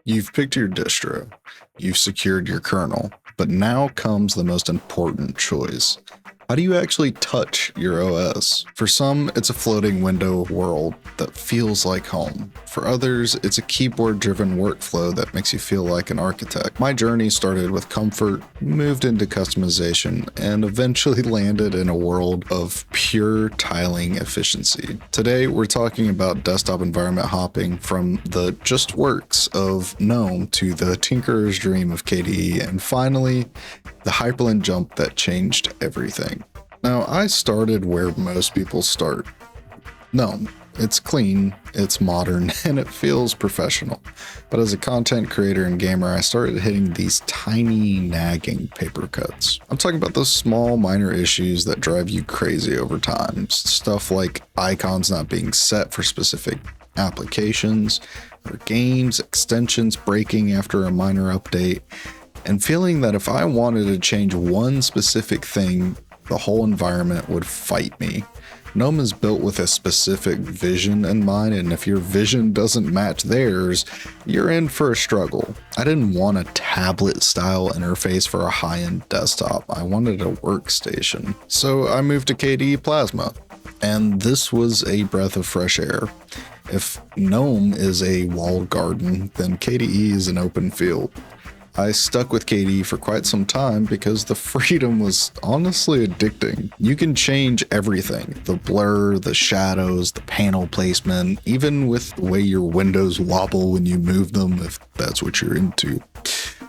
You've picked your distro, you've secured your kernel, but now comes the most important choice. How do you actually touch your OS? For some, it's a floating window world that feels like home. For others, it's a keyboard-driven workflow that makes you feel like an architect. My journey started with comfort, moved into customization, and eventually landed in a world of pure tiling efficiency. Today, we're talking about desktop environment hopping from the just works of Gnome to the tinkerer's dream of KDE, and finally, the Hyprland jump that changed everything. Now, I started where most people start. Gnome. It's clean, it's modern, and it feels professional. But as a content creator and gamer, I started hitting these tiny, nagging paper cuts. I'm talking about those small, minor issues that drive you crazy over time. Stuff like icons not being set for specific applications, or games, extensions breaking after a minor update, and feeling that if I wanted to change one specific thing, the whole environment would fight me. Gnome is built with a specific vision in mind, and if your vision doesn't match theirs, you're in for a struggle. I didn't want a tablet-style interface for a high-end desktop. I wanted a workstation. So I moved to KDE Plasma, and this was a breath of fresh air. If Gnome is a walled garden, then KDE is an open field. I stuck with KDE for quite some time because the freedom was honestly addicting. You can change everything, the blur, the shadows, the panel placement, even with the way your windows wobble when you move them, if that's what you're into.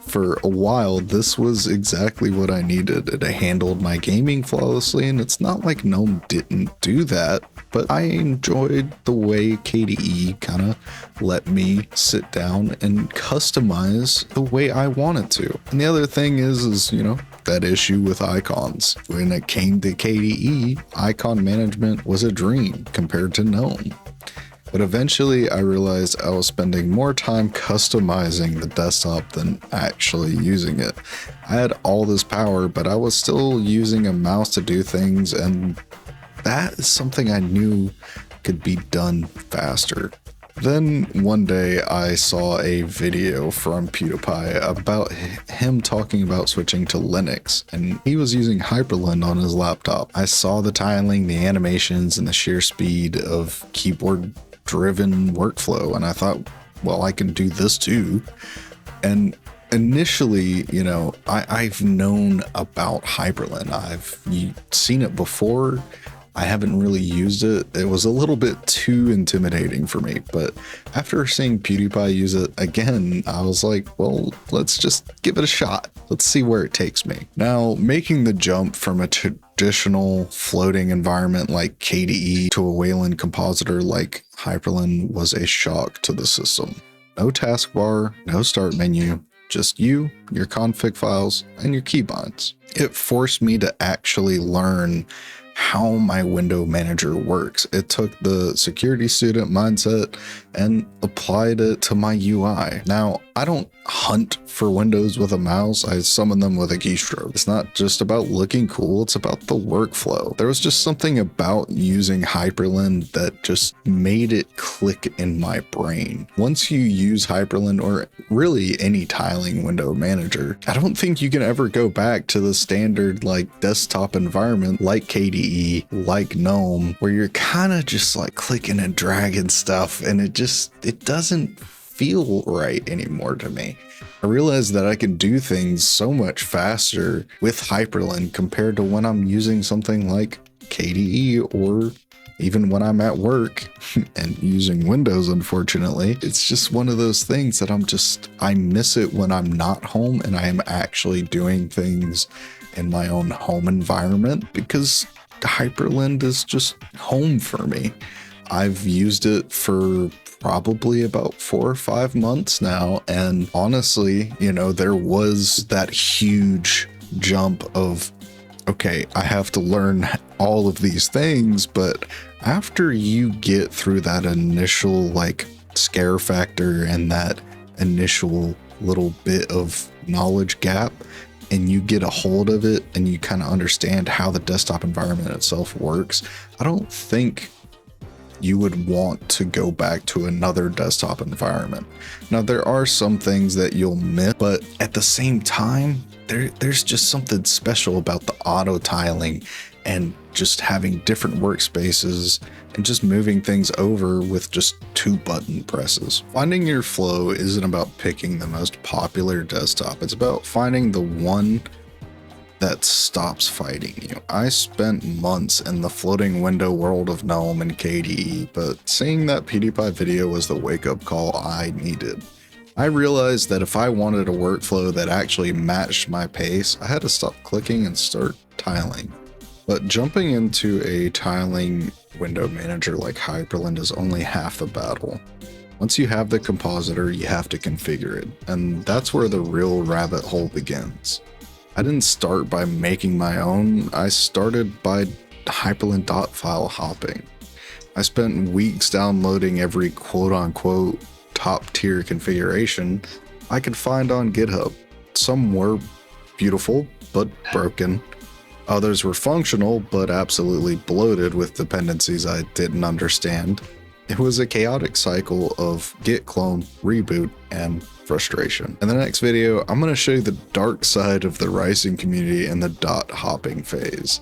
For a while, this was exactly what I needed. It handled my gaming flawlessly, and it's not like Gnome didn't do that, but I enjoyed the way KDE kind of let me sit down and customize the way I wanted to. And the other thing is that issue with icons. When it came to KDE, icon management was a dream compared to Gnome. But eventually I realized I was spending more time customizing the desktop than actually using it. I had all this power, but I was still using a mouse to do things, and that is something I knew could be done faster. Then one day I saw a video from PewDiePie about him talking about switching to Linux, and he was using Hyprland on his laptop. I saw the tiling, the animations, and the sheer speed of keyboard-driven workflow, and I thought, well, I can do this too. And initially, I've known about Hyprland. I've seen it before. I haven't really used it. It was a little bit too intimidating for me, but after seeing PewDiePie use it again, I was like, well, let's just give it a shot. Let's see where it takes me. Now, making the jump from a traditional floating environment like KDE to a Wayland compositor like Hyprland was a shock to the system. No taskbar, no start menu, just you, your config files, and your keybinds. It forced me to actually learn how my window manager works. It took the security student mindset and applied it to my UI. Now, I don't hunt for windows with a mouse. I summon them with a keystroke. It's not just about looking cool, it's about the workflow. There was just something about using Hyprland that just made it click in my brain. Once you use Hyprland, or really any tiling window manager, I don't think you can ever go back to the standard desktop environment like KDE, like Gnome, where you're kind of just clicking and dragging stuff, and it doesn't feel right anymore to me. I realized that I can do things so much faster with Hyprland compared to when I'm using something like KDE, or even when I'm at work and using Windows, unfortunately. It's just one of those things that I miss it when I'm not home and I am actually doing things in my own home environment, because Hyprland is just home for me. I've used it for probably about 4 or 5 months now, and honestly, there was that huge jump of, okay, I have to learn all of these things, but after you get through that initial scare factor and that initial little bit of knowledge gap, and you get a hold of it and you kind of understand how the desktop environment itself works, I don't think you would want to go back to another desktop environment. Now, there are some things that you'll miss, but at the same time, there's just something special about the auto tiling and just having different workspaces and just moving things over with just 2 button presses. Finding your flow isn't about picking the most popular desktop. It's about finding the one that stops fighting you. I spent months in the floating window world of Gnome and KDE, but seeing that PewDiePie video was the wake-up call I needed. I realized that if I wanted a workflow that actually matched my pace, I had to stop clicking and start tiling. But jumping into a tiling window manager like Hyprland is only half the battle. Once you have the compositor, you have to configure it, and that's where the real rabbit hole begins. I didn't start by making my own, I started by Hyprland file hopping. I spent weeks downloading every quote-unquote top-tier configuration I could find on GitHub. Some were beautiful, but broken. Others were functional, but absolutely bloated with dependencies I didn't understand. It was a chaotic cycle of git clone, reboot, and frustration. In the next video, I'm going to show you the dark side of the rising community and the dot hopping phase.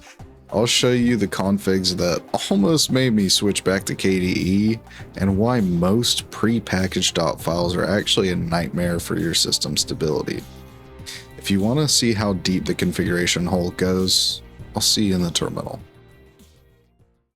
I'll show you the configs that almost made me switch back to KDE and why most pre-packaged dot files are actually a nightmare for your system stability. If you want to see how deep the configuration hole goes, I'll see you in the terminal.